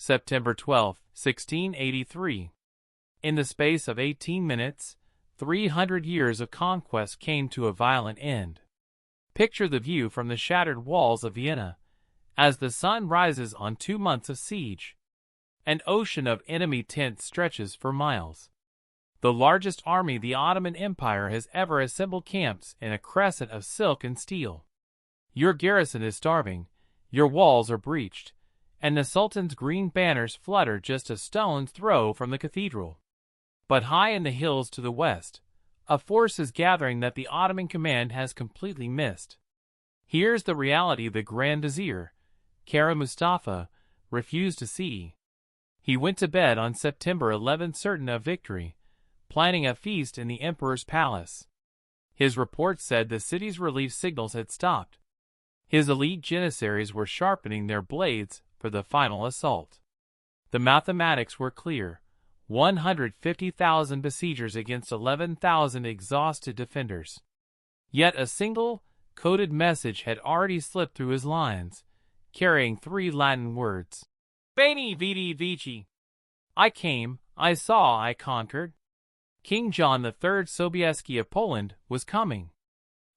September 12, 1683. In the space of 18 minutes, 300 years of conquest came to a violent end. Picture the view from the shattered walls of Vienna, as the sun rises on 2 months of siege. An ocean of enemy tents stretches for miles. The largest army the Ottoman Empire has ever assembled camps in a crescent of silk and steel. Your garrison is starving, your walls are breached, and the Sultan's green banners flutter just a stone's throw from the cathedral. But high in the hills to the west, a force is gathering that the Ottoman command has completely missed. Here's the reality the Grand Vizier, Kara Mustafa, refused to see. He went to bed on September 11 certain of victory, planning a feast in the emperor's palace. His report said the city's relief signals had stopped. His elite janissaries were sharpening their blades for the final assault. The mathematics were clear: 150,000 besiegers against 11,000 exhausted defenders. Yet a single, coded message had already slipped through his lines, carrying 3 Latin words. Veni vidi vici. I came, I saw, I conquered. King John III Sobieski of Poland was coming.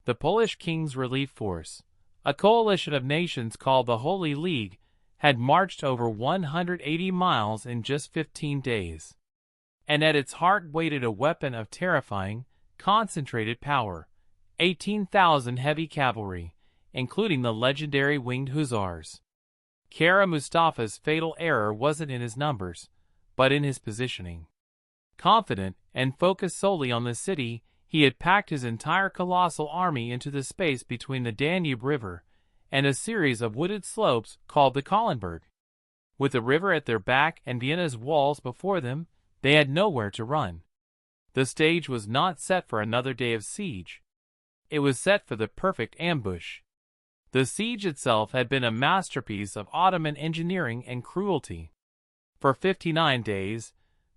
The Polish king's relief force, a coalition of nations called the Holy League, had marched over 180 miles in just 15 days. And at its heart waited a weapon of terrifying, concentrated power: 18,000 heavy cavalry, including the legendary Winged Hussars. Kara Mustafa's fatal error wasn't in his numbers, but in his positioning. Confident and focused solely on the city, he had packed his entire colossal army into the space between the Danube River and a series of wooded slopes called the Kahlenberg. With the river at their back and Vienna's walls before them, they had nowhere to run. The stage was not set for another day of siege. It was set for the perfect ambush. The siege itself had been a masterpiece of Ottoman engineering and cruelty. For 59 days,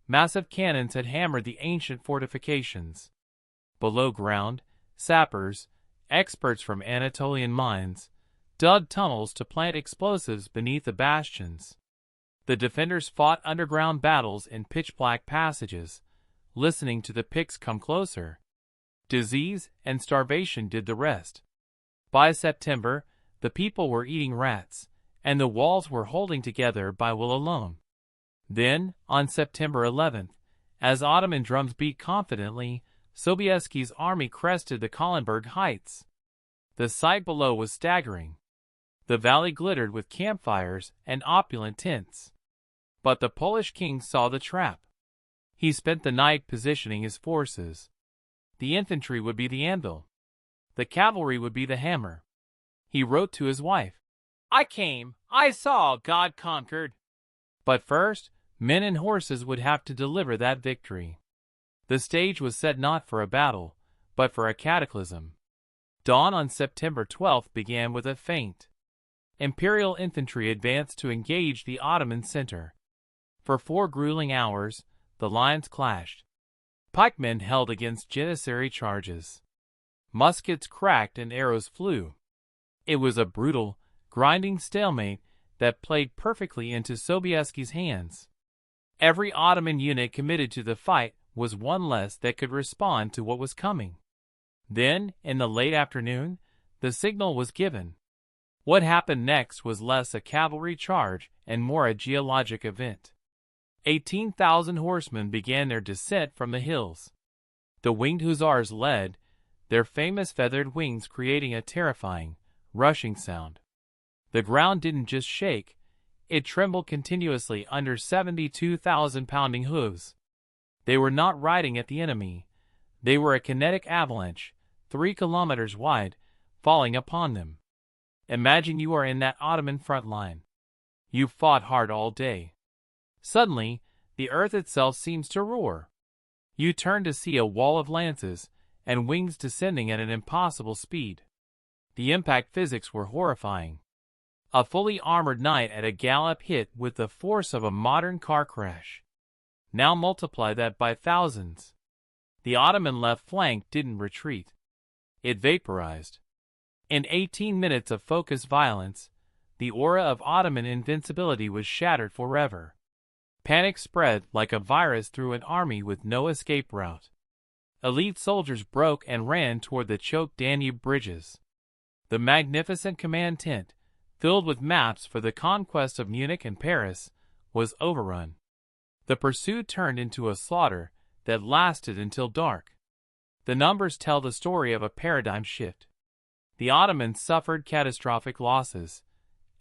massive cannons had hammered the ancient fortifications. Below ground, sappers, experts from Anatolian mines, dug tunnels to plant explosives beneath the bastions. The defenders fought underground battles in pitch-black passages, listening to the picks come closer. Disease and starvation did the rest. By September, the people were eating rats, and the walls were holding together by will alone. Then, on September 11th, as Ottoman drums beat confidently, Sobieski's army crested the Kahlenberg heights. The sight below was staggering. The valley glittered with campfires and opulent tents. But the Polish king saw the trap. He spent the night positioning his forces. The infantry would be the anvil. The cavalry would be the hammer. He wrote to his wife, "I came, I saw, God conquered." But first, men and horses would have to deliver that victory. The stage was set not for a battle, but for a cataclysm. Dawn on September 12th began with a feint. Imperial infantry advanced to engage the Ottoman center. For 4 grueling hours, the lines clashed. Pikemen held against janissary charges. Muskets cracked and arrows flew. It was a brutal, grinding stalemate that played perfectly into Sobieski's hands. Every Ottoman unit committed to the fight was one less that could respond to what was coming. Then, in the late afternoon, the signal was given. What happened next was less a cavalry charge and more a geologic event. 18,000 horsemen began their descent from the hills. The Winged Hussars led, their famous feathered wings creating a terrifying, rushing sound. The ground didn't just shake, it trembled continuously under 72,000 pounding hooves. They were not riding at the enemy. They were a kinetic avalanche, 3 kilometers wide, falling upon them. Imagine you are in that Ottoman front line. You've fought hard all day. Suddenly, the earth itself seems to roar. You turn to see a wall of lances and wings descending at an impossible speed. The impact physics were horrifying. A fully armored knight at a gallop hit with the force of a modern car crash. Now multiply that by thousands. The Ottoman left flank didn't retreat. It vaporized. In 18 minutes of focused violence, the aura of Ottoman invincibility was shattered forever. Panic spread like a virus through an army with no escape route. Elite soldiers broke and ran toward the choked Danube bridges. The magnificent command tent, filled with maps for the conquest of Munich and Paris, was overrun. The pursuit turned into a slaughter that lasted until dark. The numbers tell the story of a paradigm shift. The Ottomans suffered catastrophic losses.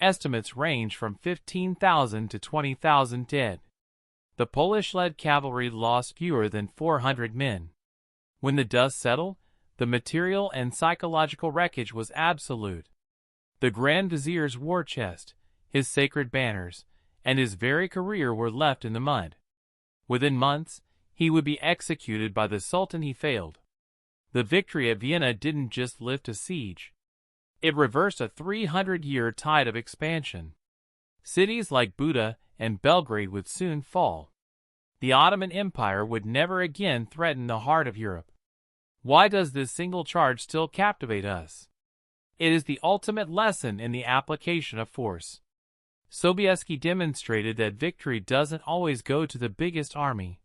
Estimates range from 15,000 to 20,000 dead. The Polish-led cavalry lost fewer than 400 men. When the dust settled, the material and psychological wreckage was absolute. The Grand Vizier's war chest, his sacred banners, and his very career were left in the mud. Within months, he would be executed by the Sultan he failed. The victory at Vienna didn't just lift a siege. It reversed a 300-year tide of expansion. Cities like Buda and Belgrade would soon fall. The Ottoman Empire would never again threaten the heart of Europe. Why does this single charge still captivate us? It is the ultimate lesson in the application of force. Sobieski demonstrated that victory doesn't always go to the biggest army,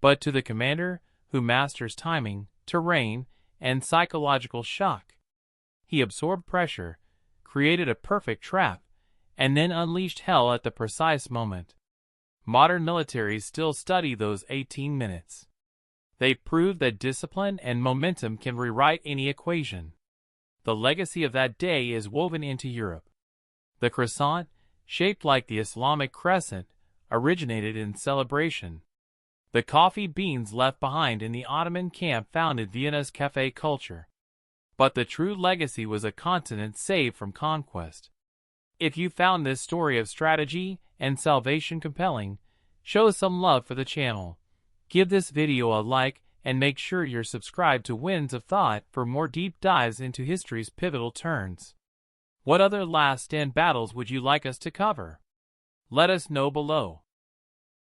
but to the commander who masters timing, terrain, and psychological shock. He absorbed pressure, created a perfect trap, and then unleashed hell at the precise moment. Modern militaries still study those 18 minutes. They prove that discipline and momentum can rewrite any equation. The legacy of that day is woven into Europe. The croissant, shaped like the Islamic crescent, originated in celebration. The coffee beans left behind in the Ottoman camp founded Vienna's café culture. But the true legacy was a continent saved from conquest. If you found this story of strategy and salvation compelling, show some love for the channel. Give this video a like and make sure you're subscribed to Winds of Thought for more deep dives into history's pivotal turns. What other last stand battles would you like us to cover? Let us know below.